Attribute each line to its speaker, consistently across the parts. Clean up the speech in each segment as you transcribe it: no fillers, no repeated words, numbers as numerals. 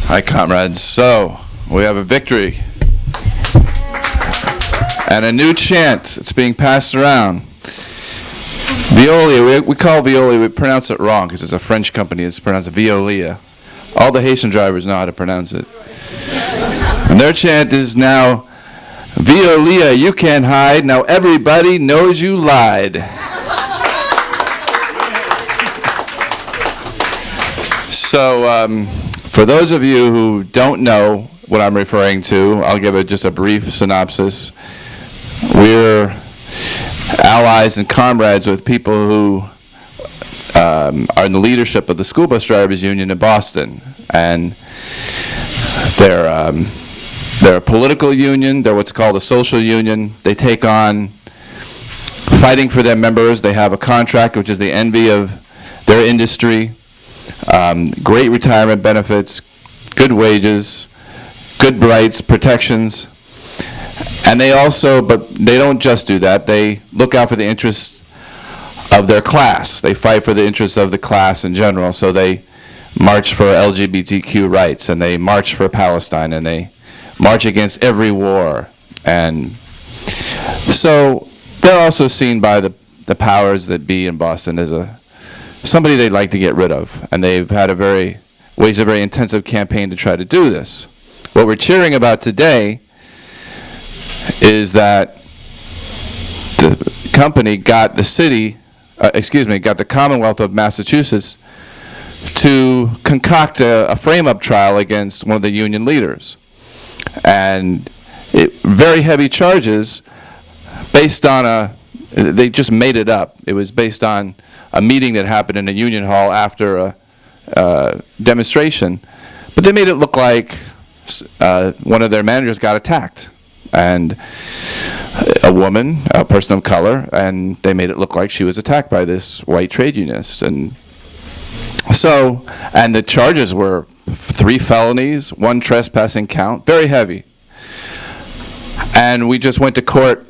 Speaker 1: Hi, comrades. So, we have a victory and a new chant that's being passed around. Veolia, we call Veolia, we pronounce it wrong because it's a French company. It's pronounced Veolia. All the Haitian drivers know how to pronounce it. And their chant is now, Veolia, you can't hide. Now everybody knows you lied. So, for those of you who don't know what I'm referring to, I'll give it just a brief synopsis. We're allies and comrades with people who are in the leadership of the School Bus Drivers Union in Boston. And they're a political union. They're what's called a social union. They take on fighting for their members. They have a contract which is the envy of their industry. Great retirement benefits, good wages, good rights, protections. And they also, but they don't just do that, they look out for the interests of their class. They fight for the interests of the class in general. So they march for LGBTQ rights, and they march for Palestine, and they march against every war. And so they're also seen by the powers that be in Boston as somebody they'd like to get rid of. And they've had waged a very intensive campaign to try to do this. What we're cheering about today is that the company got got the Commonwealth of Massachusetts to concoct a frame-up trial against one of the union leaders. And very heavy charges based on they just made it up. It was based on a meeting that happened in a union hall after a demonstration. But they made it look like one of their managers got attacked. And a woman, a person of color, and they made it look like she was attacked by this white trade unionist. And so, and the charges were 3 felonies, 1 trespassing count, very heavy. And we just went to court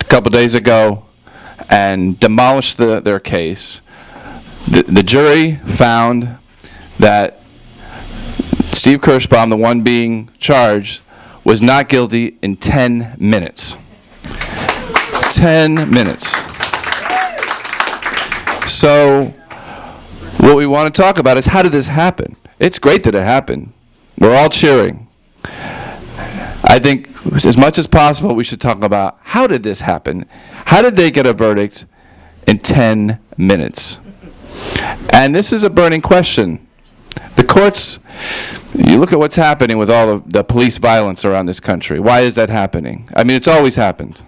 Speaker 1: a couple days ago and demolished their case. The jury found that Steve Kirschbaum, the one being charged, was not guilty in 10 minutes. 10 minutes. So what we want to talk about is, how did this happen? It's great that it happened. We're all cheering. I think as much as possible we should talk about, how did this happen? How did they get a verdict in 10 minutes? And this is a burning question. The courts, you look at what's happening with all of the police violence around this country. Why is that happening? I mean, it's always happened.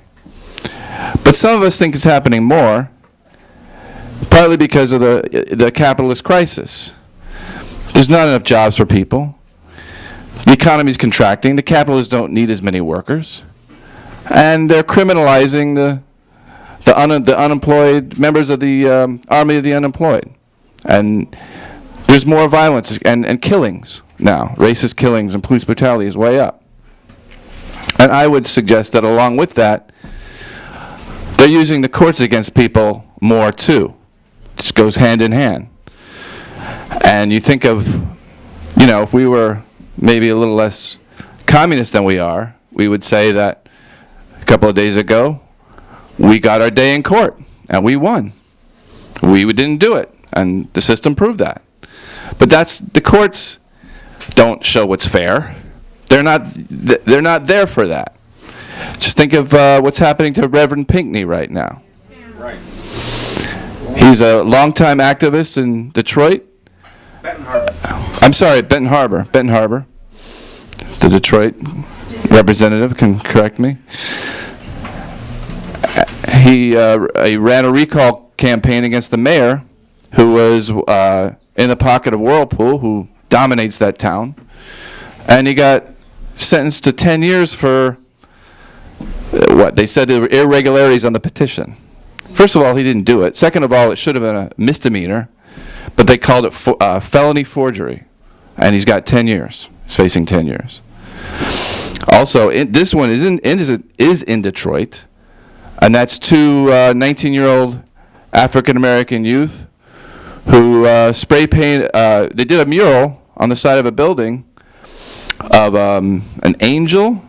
Speaker 1: But some of us think it's happening more, partly because of the capitalist crisis. There's not enough jobs for people. The economy's contracting. The capitalists don't need as many workers. And they're criminalizing the unemployed members of the army of the unemployed. And there's more violence and killings now. Racist killings and police brutality is way up. And I would suggest that along with that, they're using the courts against people more too. It just goes hand in hand. And you think of, if we were maybe a little less communist than we are, we would say that a couple of days ago, we got our day in court, and we won. We didn't do it, and the system proved that. But the courts don't show what's fair. They're not there for that. Just think of what's happening to Reverend Pinckney right now.
Speaker 2: Right.
Speaker 1: He's a longtime activist in Detroit.
Speaker 2: Benton Harbor.
Speaker 1: I'm sorry, Benton Harbor. Benton Harbor. The Detroit representative can correct me. He ran a recall campaign against the mayor, who was in the pocket of Whirlpool, who dominates that town. And he got sentenced to 10 years for what they said were irregularities on the petition. First of all, he didn't do it. Second of all, it should have been a misdemeanor, but they called it felony forgery. And he's got 10 years. He's facing 10 years. Also, this one is in Detroit, and that's 2 19-year-old African-American youth who spray paint. They did a mural on the side of a building of an angel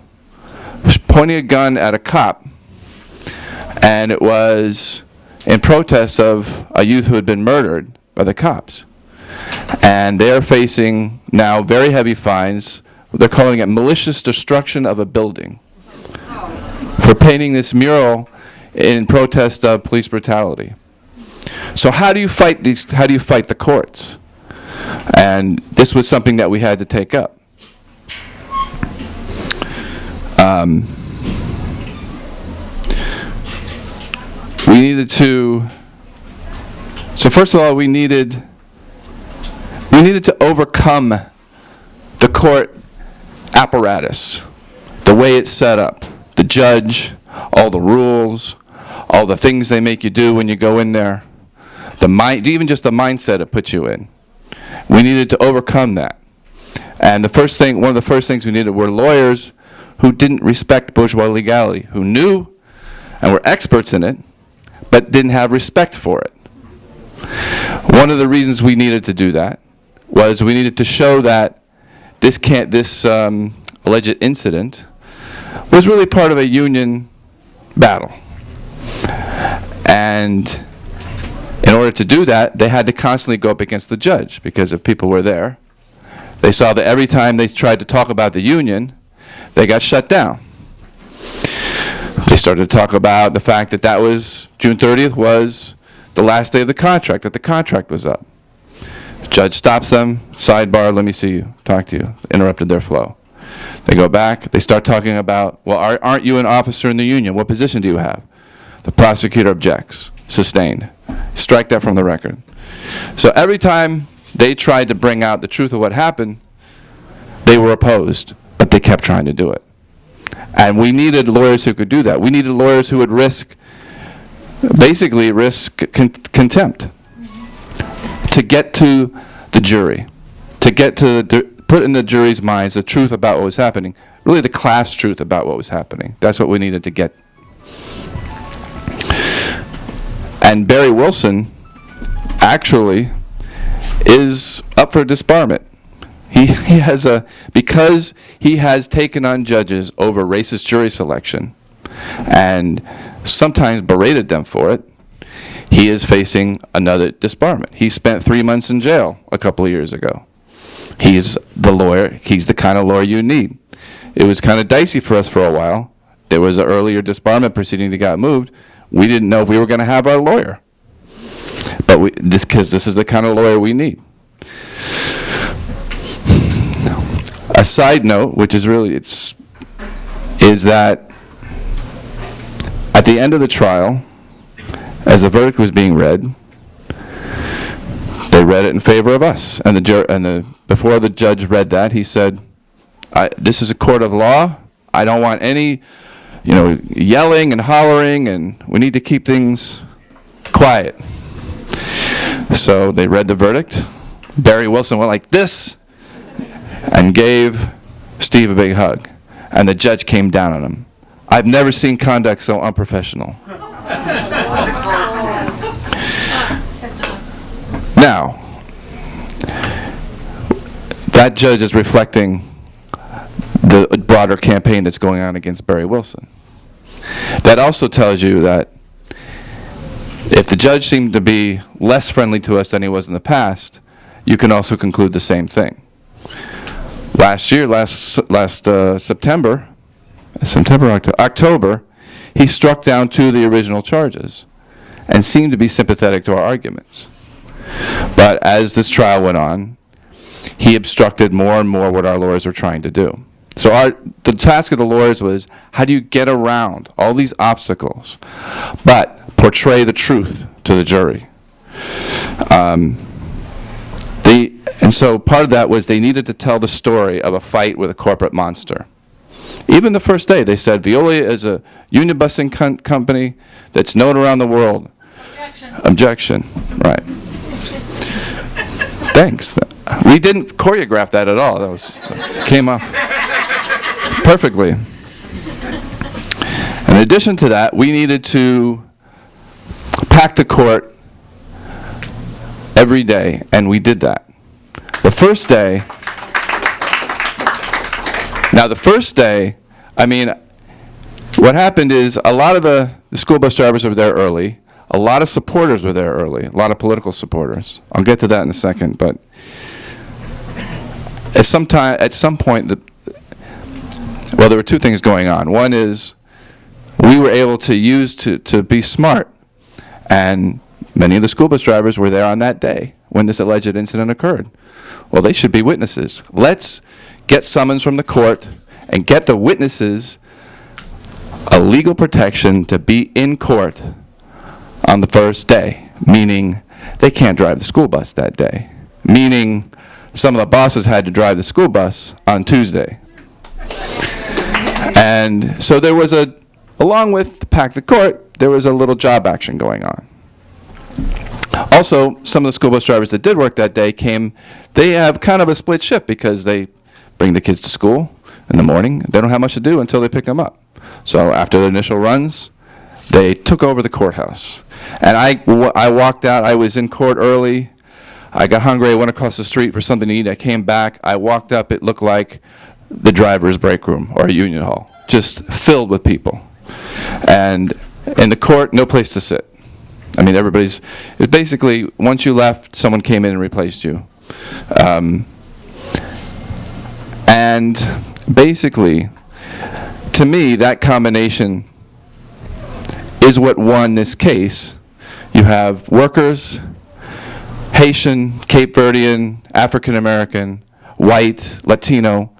Speaker 1: pointing a gun at a cop, and it was in protest of a youth who had been murdered by the cops. And they're facing now very heavy fines. They're calling it malicious destruction of a building for painting this mural in protest of police brutality. So how do you fight these? How do you fight the courts? And this was something that we had to take up. We needed to. So first of all, we needed to overcome the court apparatus, the way it's set up, the judge, all the rules, all the things they make you do when you go in there, even just the mindset it puts you in. We needed to overcome that. And one of the first things we needed were lawyers who didn't respect bourgeois legality, who knew and were experts in it, but didn't have respect for it. One of the reasons we needed to do that was we needed to show that this alleged incident was really part of a union battle. And in order to do that, they had to constantly go up against the judge, because if people were there, they saw that every time they tried to talk about the union, they got shut down. They started to talk about the fact that June 30th was the last day of the contract, that the contract was up. The judge stops them, sidebar, let me see you, talk to you, interrupted their flow. They go back, they start talking about, well, aren't you an officer in the union? What position do you have? The prosecutor objects, sustained. Strike that from the record. So every time they tried to bring out the truth of what happened, they were opposed, but they kept trying to do it. And we needed lawyers who could do that. We needed lawyers who would basically risk contempt to get to the jury, to get to put in the jury's minds the truth about what was happening, really the class truth about what was happening. That's what we needed to get. And Barry Wilson actually is up for disbarment. Because he has taken on judges over racist jury selection and sometimes berated them for it, he is facing another disbarment. He spent 3 months in jail a couple of years ago. He's the kind of lawyer you need. It was kind of dicey for us for a while. There was an earlier disbarment proceeding that got moved. We didn't know if we were going to have our lawyer. But because this is the kind of lawyer we need. A side note, which is really, is that at the end of the trial, as the verdict was being read, they read it in favor of us. And before the judge read that, he said, this is a court of law. I don't want any, yelling and hollering, and we need to keep things quiet. So they read the verdict. Barry Wilson went like this and gave Steve a big hug. And the judge came down on him. I've never seen conduct so unprofessional. Now, that judge is reflecting the broader campaign that's going on against Barry Wilson. That also tells you that if the judge seemed to be less friendly to us than he was in the past, you can also conclude the same thing. October, he struck down 2 of the original charges and seemed to be sympathetic to our arguments. But as this trial went on, he obstructed more and more what our lawyers were trying to do. So the task of the lawyers was, how do you get around all these obstacles, but portray the truth to the jury? And so part of that was they needed to tell the story of a fight with a corporate monster. Even the first day, they said Veolia is a union busing company that's known around the world. Objection. Right. Thanks. We didn't choreograph that at all. Came off perfectly. In addition to that, we needed to pack the court every day, and we did that. The first day, Now, the first day, I mean, what happened is a lot of the school bus drivers were there early. A lot of supporters were there early, a lot of political supporters. I'll get to that in a second, but at some point, well, there were two things going on. One is we were able to be smart, and many of the school bus drivers were there on that day when this alleged incident occurred. Well, they should be witnesses. Let's get summons from the court and get the witnesses a legal protection to be in court on the first day, meaning they can't drive the school bus that day, meaning some of the bosses had to drive the school bus on Tuesday. And so there was along with Pack the Court, there was a little job action going on. Also, some of the school bus drivers that did work that day they have kind of a split shift because they bring the kids to school in the morning. They don't have much to do until they pick them up. So after the initial runs, they took over the courthouse. And I walked out. I was in court early. I got hungry. I went across the street for something to eat. I came back. I walked up. It looked like the driver's break room or a union hall, just filled with people. And in the court, no place to sit. I mean, it basically, once you left, someone came in and replaced you. And basically, to me, that combination is what won this case. You have workers, Haitian, Cape Verdean, African American, white, Latino,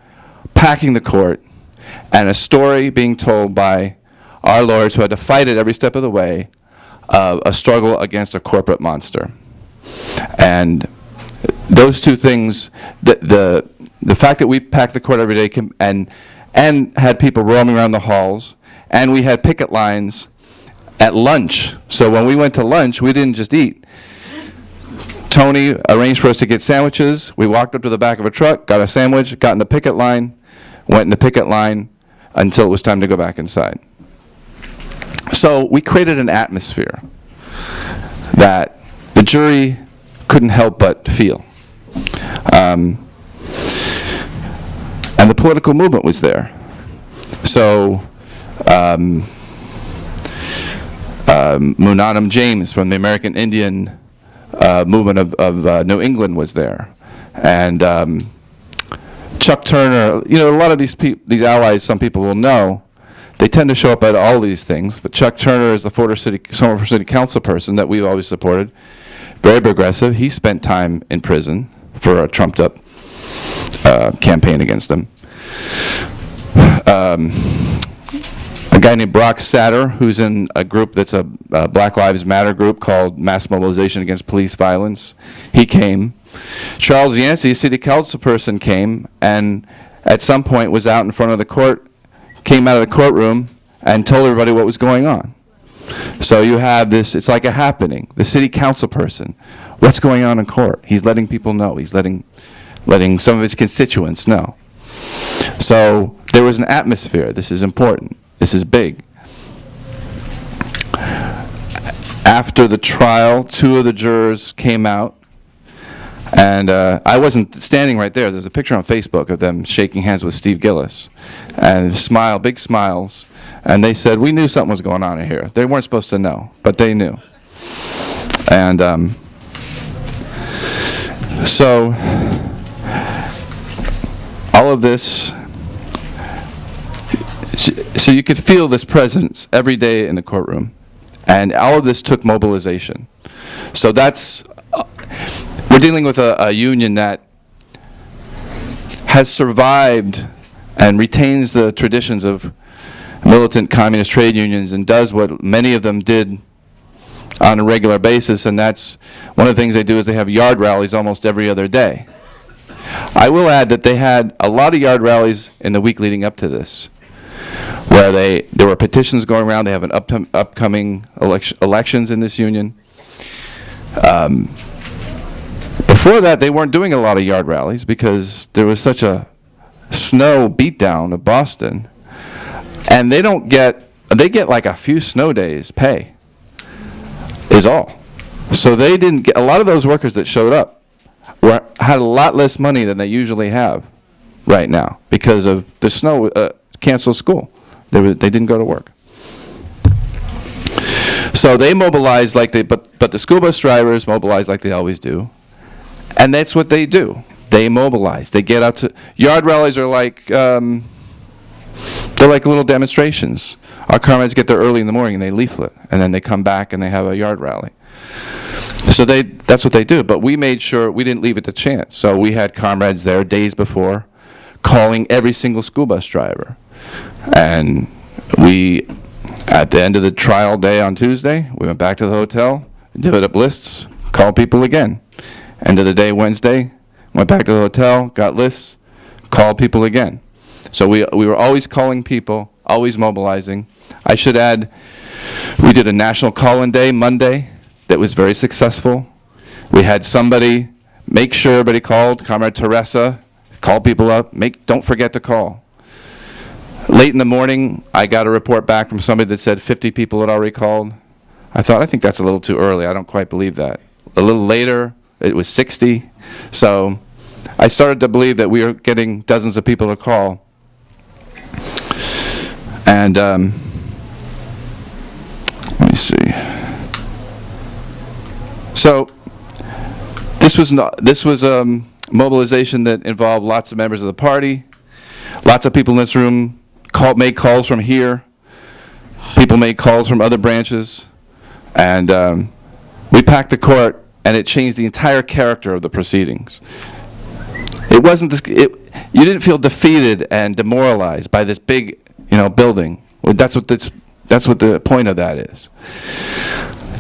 Speaker 1: packing the court, and a story being told by our lawyers who had to fight it every step of the way, a struggle against a corporate monster. And those two things, the fact that we packed the court every day and had people roaming around the halls, and we had picket lines at lunch. So when we went to lunch, we didn't just eat. Tony arranged for us to get sandwiches. We walked up to the back of a truck, got a sandwich, got in the picket line, went in the picket line until it was time to go back inside. So we created an atmosphere that the jury couldn't help but feel. And the political movement was there. So Munanam James from the American Indian movement of New England was there. And Chuck Turner, a lot of these allies, some people will know, they tend to show up at all these things, but Chuck Turner is the former city council person that we've always supported, very progressive. He spent time in prison for a trumped-up campaign against him. A guy named Brock Satter, who's in a group that's a Black Lives Matter group called Mass Mobilization Against Police Violence. He came. Charles Yancey, a city council person, came and at some point was out in front of the court, came out of the courtroom and told everybody what was going on. So you have this, it's like a happening. The city council person, what's going on in court? He's letting people know. He's letting some of his constituents know. So there was an atmosphere. This is important. This is big. After the trial, two of the jurors came out, and I wasn't standing right there. There's a picture on Facebook of them shaking hands with Steve Gillis, and big smiles. And they said, we knew something was going on in here. They weren't supposed to know, but they knew. And so all of this, so you could feel this presence every day in the courtroom. And all of this took mobilization. So we're dealing with a union that has survived and retains the traditions of militant communist trade unions and does what many of them did on a regular basis, and that's one of the things they do is they have yard rallies almost every other day. I will add that they had a lot of yard rallies in the week leading up to this, where there were petitions going around. They have an upcoming elections in this union. Before that, they weren't doing a lot of yard rallies because there was such a snow beatdown of Boston, and they get like a few snow days pay is all. So they didn't get, a lot of those workers that showed up had a lot less money than they usually have. right now because of the snow, canceled school. They didn't go to work. So they mobilized like but the school bus drivers mobilized like they always do. And that's what they do. They mobilize. They get out to, yard rallies are like, they're like little demonstrations. Our comrades get there early in the morning and they leaflet, and then they come back and they have a yard rally. So that's what they do. But we made sure we didn't leave it to chance. So we had comrades there days before calling every single school bus driver. And we, at the end of the trial day on Tuesday, we went back to the hotel, divvied up lists, called people again. End of the day Wednesday, went back to the hotel, got lists, called people again. So we were always calling people, always mobilizing. I should add, we did a national call-in day Monday that was very successful. We had somebody make sure everybody called, Comrade Teresa, call people up, don't forget to call. Late in the morning, I got a report back from somebody that said 50 people had already called. I think that's a little too early. I don't quite believe that. A little later, it was 60. So I started to believe that we were getting dozens of people to call. And let me see. So this was mobilization that involved lots of members of the party. Lots of people in this room made calls from here. People made calls from other branches. And we packed the court, and it changed the entire character of the proceedings. It wasn't this. You didn't feel defeated and demoralized by this big, building. Well, that's what the point of that is.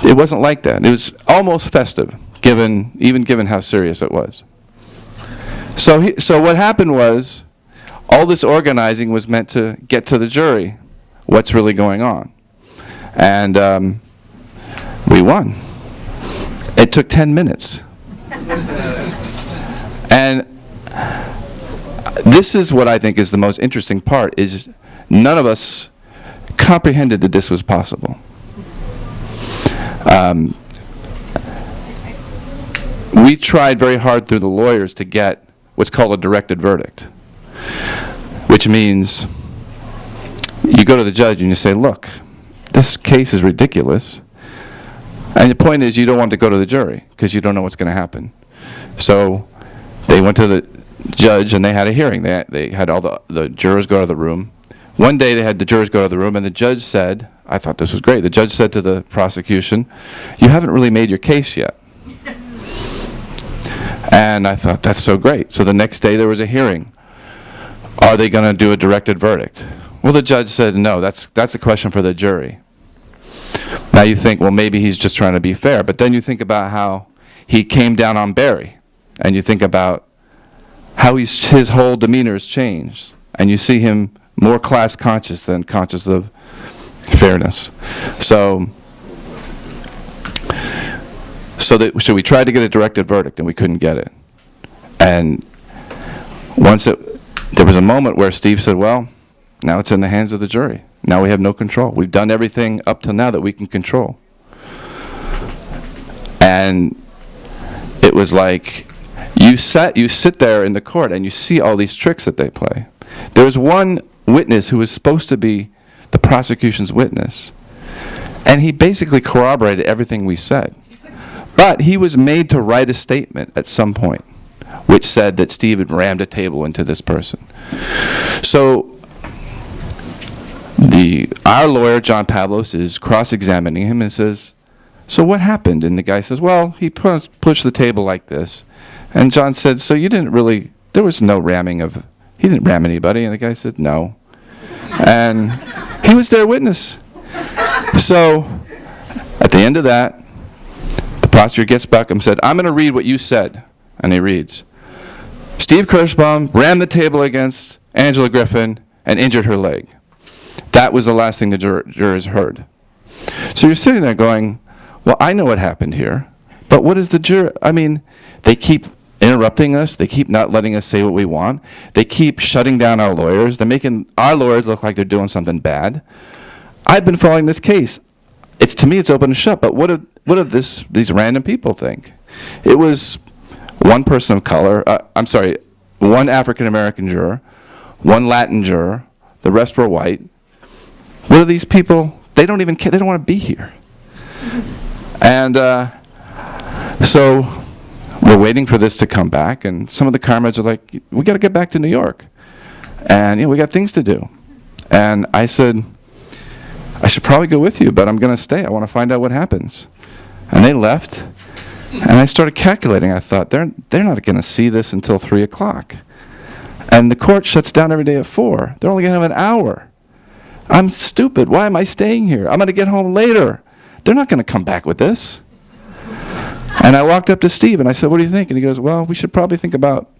Speaker 1: It wasn't like that. It was almost festive, even given how serious it was. So what happened was, all this organizing was meant to get to the jury what's really going on, and we won. It took 10 minutes. And this is what I think is the most interesting part, is none of us comprehended that this was possible. We tried very hard through the lawyers to get what's called a directed verdict, which means you go to the judge and you say, look, this case is ridiculous. And the point is, you don't want to go to the jury because you don't know what's going to happen. So they went to the judge and they had a hearing. They had all the jurors go to the room. One day they had the jurors go to the room, and the judge said, I thought this was great, the judge said to the prosecution, you haven't really made your case yet. And I thought, that's so great. So the next day there was a hearing. Are they going to do a directed verdict? Well, the judge said, no, that's a question for the jury. Now you think, well, maybe he's just trying to be fair. But then you think about how he came down on Barry. And you think about how his whole demeanor has changed. And you see him more class conscious than conscious of fairness. So we tried to get a directed verdict, and we couldn't get it. And there was a moment where Steve said, well, now it's in the hands of the jury. Now we have no control. We've done everything up till now that we can control. And it was like, you sit there in the court and you see all these tricks that they play. There was one witness who was supposed to be the prosecution's witness, and he basically corroborated everything we said. But he was made to write a statement at some point which said that Steve had rammed a table into this person. So our lawyer, John Pavlos, is cross-examining him and says, so what happened? And the guy says, well, he pushed the table like this. And John said, so you didn't really, there was no ramming of, he didn't ram anybody. And the guy said, no. And he was their witness. So at the end of that, the prosecutor gets back and said, I'm going to read what you said. And he reads, Steve Kirschbaum rammed the table against Angela Griffin and injured her leg. That was the last thing the jurors heard. So you're sitting there going, well, I know what happened here, but what is the juror? I mean, they keep interrupting us. They keep not letting us say what we want. They keep shutting down our lawyers. They're making our lawyers look like they're doing something bad. I've been following this case. To me, it's open and shut, but what do these random people think? It was one person of color, one African-American juror, one Latin juror, the rest were white. What are these people? They don't even care. They don't want to be here. And so we're waiting for this to come back, and some of the comrades are like, we got to get back to New York. And we got things to do. And I said, I should probably go with you, but I'm going to stay. I want to find out what happens. And they left, and I started calculating. I thought, they're not going to see this until 3 o'clock. And the court shuts down every day at 4. They're only going to have an hour. I'm stupid. Why am I staying here? I'm going to get home later. They're not going to come back with this. And I walked up to Steve, and I said, what do you think? And he goes, well, we should probably think about,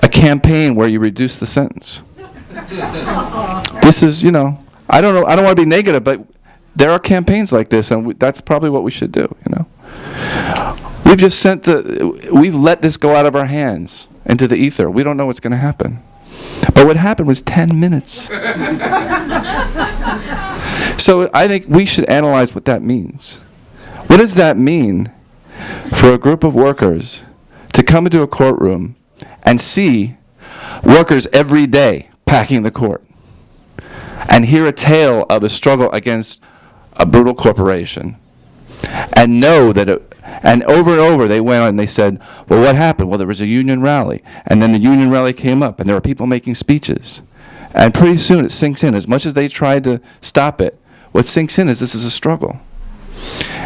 Speaker 1: a campaign where you reduce the sentence. This is, I don't know, I don't want to be negative, but there are campaigns like this, and that's probably what we should do, We've just we've let this go out of our hands into the ether. We don't know what's going to happen. But what happened was 10 minutes. So I think we should analyze what that means. What does that mean for a group of workers to come into a courtroom and see workers every day packing the court and hear a tale of a struggle against a brutal corporation and know that and over they went on and they said, well, what happened? Well, there was a union rally, and then the union rally came up, and there were people making speeches. And pretty soon it sinks in. As much as they tried to stop it, what sinks in is this is a struggle.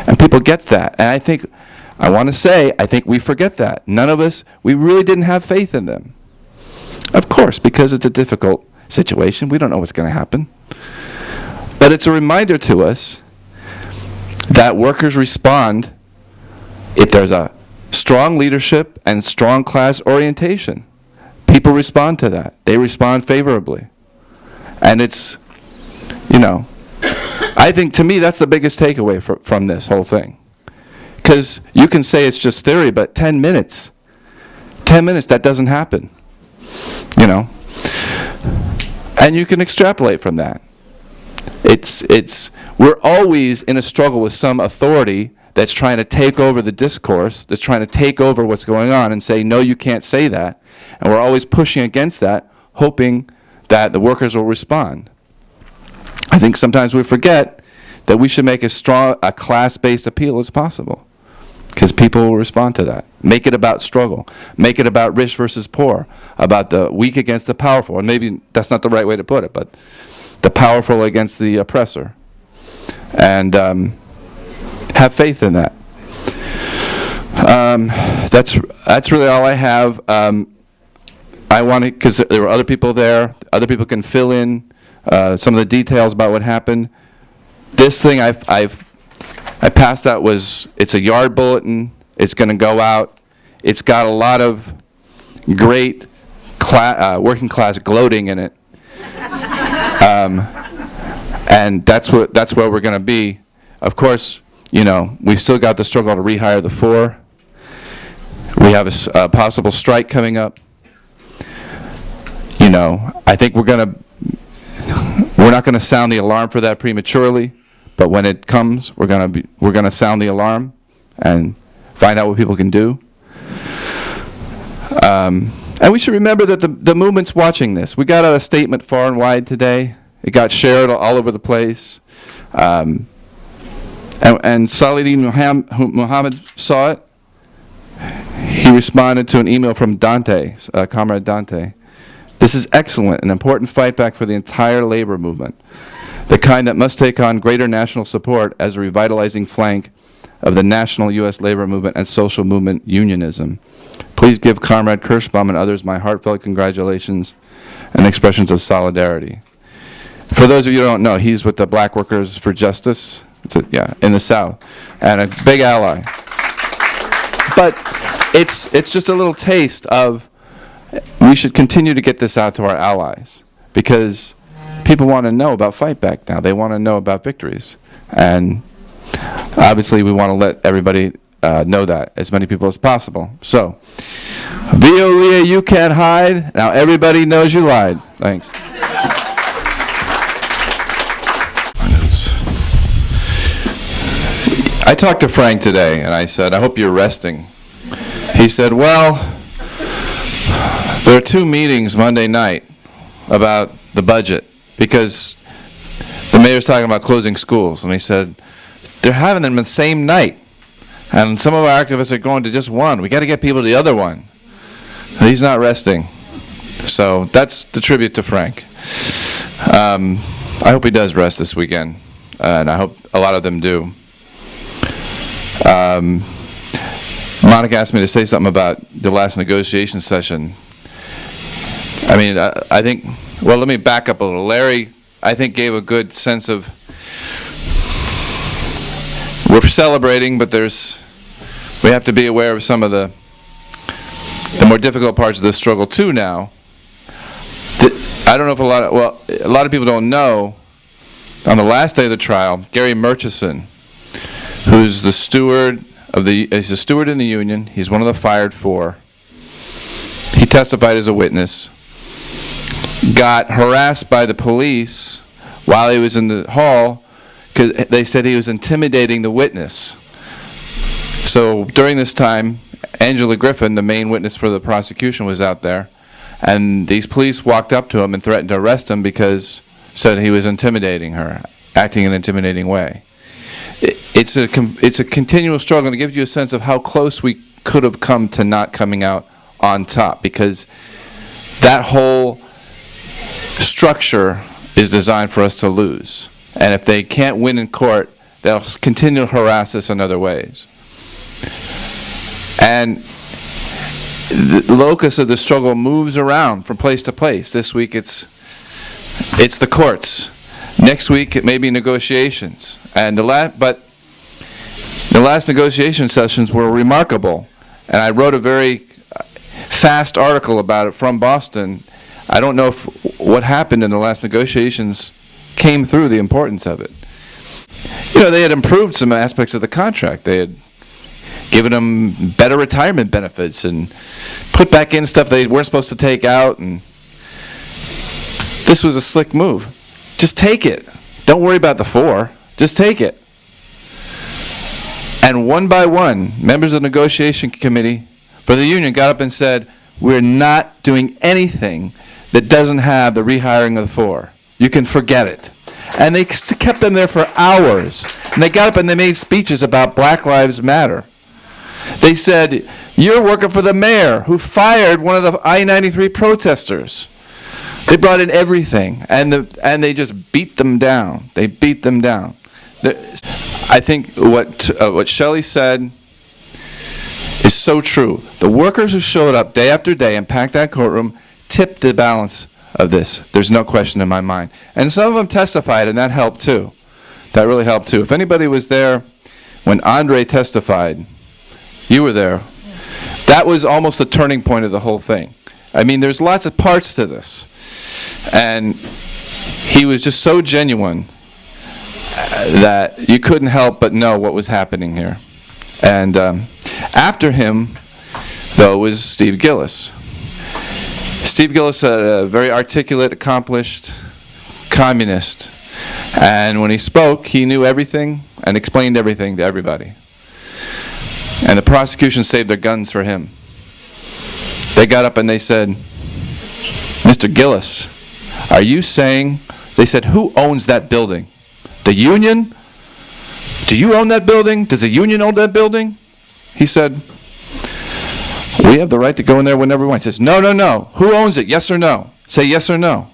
Speaker 1: And people get that. And I think we forget that. None of us, we really didn't have faith in them. Of course, because it's a difficult situation. We don't know what's going to happen. But it's a reminder to us that workers respond if there's a strong leadership and strong class orientation. People respond to that. They respond favorably. And it's, I think to me that's the biggest takeaway from this whole thing. Because you can say it's just theory, but 10 minutes, that doesn't happen. And you can extrapolate from that. We're always in a struggle with some authority that's trying to take over the discourse, that's trying to take over what's going on and say, no, you can't say that. And we're always pushing against that, hoping that the workers will respond. I think sometimes we forget that we should make a class-based appeal as possible, because people will respond to that. Make it about struggle. Make it about rich versus poor, about the weak against the powerful. And maybe that's not the right way to put it, but the powerful against the oppressor. And have faith in that. That's really all I have. I want to, because there were other people there. Other people can fill in some of the details about what happened. This thing I passed out it's a yard bulletin. It's going to go out. It's got a lot of great working class gloating in it. And that's where we're going to be. Of course, we've still got the struggle to rehire the 4. We have a possible strike coming up. I think we're not going to sound the alarm for that prematurely, but when it comes, we're going to sound the alarm and find out what people can do. And we should remember that the movement's watching this. We got out a statement far and wide today. It got shared all over the place. And Saladin Muhammad saw it. He responded to an email from Dante, Comrade Dante. This is excellent, an important fight back for the entire labor movement, the kind that must take on greater national support as a revitalizing flank of the national U.S. labor movement and social movement unionism. Please give Comrade Kirschbaum and others my heartfelt congratulations and expressions of solidarity. For those of you who don't know, he's with the Black Workers for Justice, in the South, and a big ally. But it's just a little taste of, we should continue to get this out to our allies, because people want to know about fight back now. They want to know about victories. And obviously we want to let everybody know that, as many people as possible. So, Violia, you can't hide. Now everybody knows you lied. Thanks. I talked to Frank today, and I said, I hope you're resting. He said, well, there are 2 meetings Monday night about the budget because the mayor's talking about closing schools. And he said, they're having them the same night. And some of our activists are going to just one. We got to get people to the other one. He's not resting. So that's the tribute to Frank. I hope he does rest this weekend. And I hope a lot of them do. Monica asked me to say something about the last negotiation session. I mean, I think, well, let me back up a little. Larry, I think, gave a good sense of, we're celebrating, but we have to be aware of some of the more difficult parts of this struggle too now. I don't know if a lot of people don't know, on the last day of the trial, Gary Murchison, who's the steward he's a steward in the union. He's one of the fired 4. He testified as a witness. Got harassed by the police while he was in the hall because they said he was intimidating the witness. So during this time, Angela Griffin, the main witness for the prosecution, was out there, and these police walked up to him and threatened to arrest him because said he was intimidating her, acting in an intimidating way. It's a continual struggle, and it gives you a sense of how close we could have come to not coming out on top, because that whole structure is designed for us to lose. And if they can't win in court, they'll continue to harass us in other ways. And the locus of the struggle moves around from place to place. This week it's the courts. Next week it may be negotiations. And but the last negotiation sessions were remarkable. And I wrote a very fast article about it from Boston. I don't know if what happened in the last negotiations came through, the importance of it. You know, they had improved some aspects of the contract. They had given them better retirement benefits and put back in stuff they weren't supposed to take out. And this was a slick move. Just take it. Don't worry about the 4. Just take it. And one by one, members of the negotiation committee for the union got up and said, we're not doing anything that doesn't have the rehiring of the 4. You can forget it. And they kept them there for hours. And they got up and they made speeches about Black Lives Matter. They said, you're working for the mayor who fired one of the I-93 protesters. They brought in everything, and they just beat them down. They beat them down. I think what Shelley said is so true. The workers who showed up day after day and packed that courtroom tipped the balance of this. There's no question in my mind. And some of them testified, and that helped too. That really helped too. If anybody was there when Andre testified, you were there. That was almost the turning point of the whole thing. I mean, there's lots of parts to this. And he was just so genuine that you couldn't help but know what was happening here. And after him, though, was Steve Gillis. Steve Gillis, a very articulate, accomplished communist. And when he spoke, he knew everything and explained everything to everybody. And the prosecution saved their guns for him. They got up and they said, Mr. Gillis, are you saying, they said, who owns that building? The union? Do you own that building? Does the union own that building? He said, we have the right to go in there whenever we want. He says, no, no, no. Who owns it? Yes or no? Say yes or no.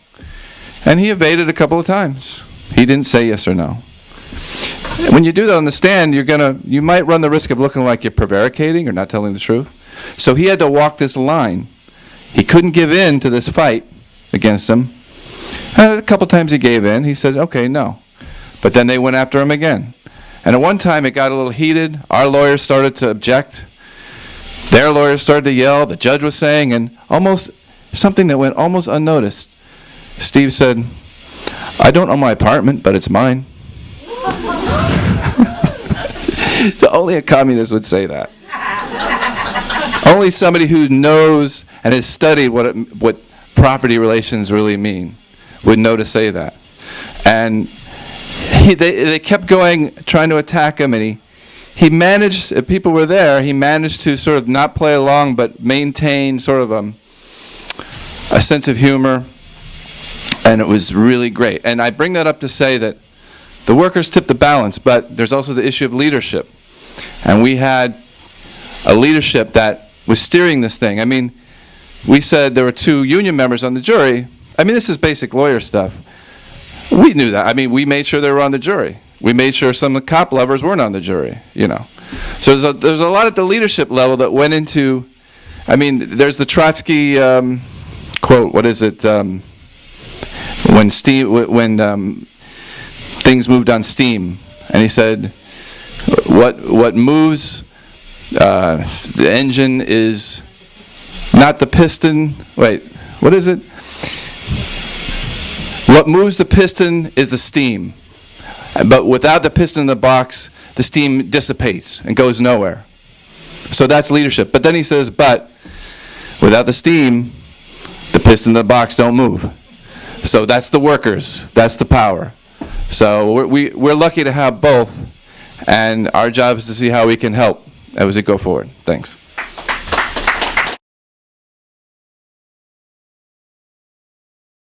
Speaker 1: And he evaded a couple of times. He didn't say yes or no. When you do that on the stand, you might run the risk of looking like you're prevaricating or not telling the truth. So he had to walk this line. He couldn't give in to this fight against him. And a couple times he gave in. He said, okay, no. But then they went after him again. And at one time it got a little heated. Our lawyers started to object. Their lawyers started to yell. The judge was saying, and almost something that went almost unnoticed. Steve said, I don't own my apartment, but it's mine. So only a communist would say that. Only somebody who knows and has studied what property relations really mean would know to say that. And they kept going, trying to attack him, and he managed, if people were there, he managed to sort of not play along, but maintain sort of a sense of humor, and it was really great. And I bring that up to say that the workers tipped the balance, but there's also the issue of leadership. And we had a leadership that was steering this thing. I mean, we said there were 2 union members on the jury. I mean, this is basic lawyer stuff. We knew that. I mean, we made sure they were on the jury. We made sure some of the cop lovers weren't on the jury, you know. So there's a lot at the leadership level that went into, I mean, there's the Trotsky quote, what is it, when things moved on steam, and he said, what moves the engine is not the piston, wait, what is it? What moves the piston is the steam. But without the piston in the box, the steam dissipates and goes nowhere. So that's leadership. But then he says, but without the steam, the piston in the box don't move. So that's the workers. That's the power. So we're lucky to have both. And our job is to see how we can help as we go forward. Thanks.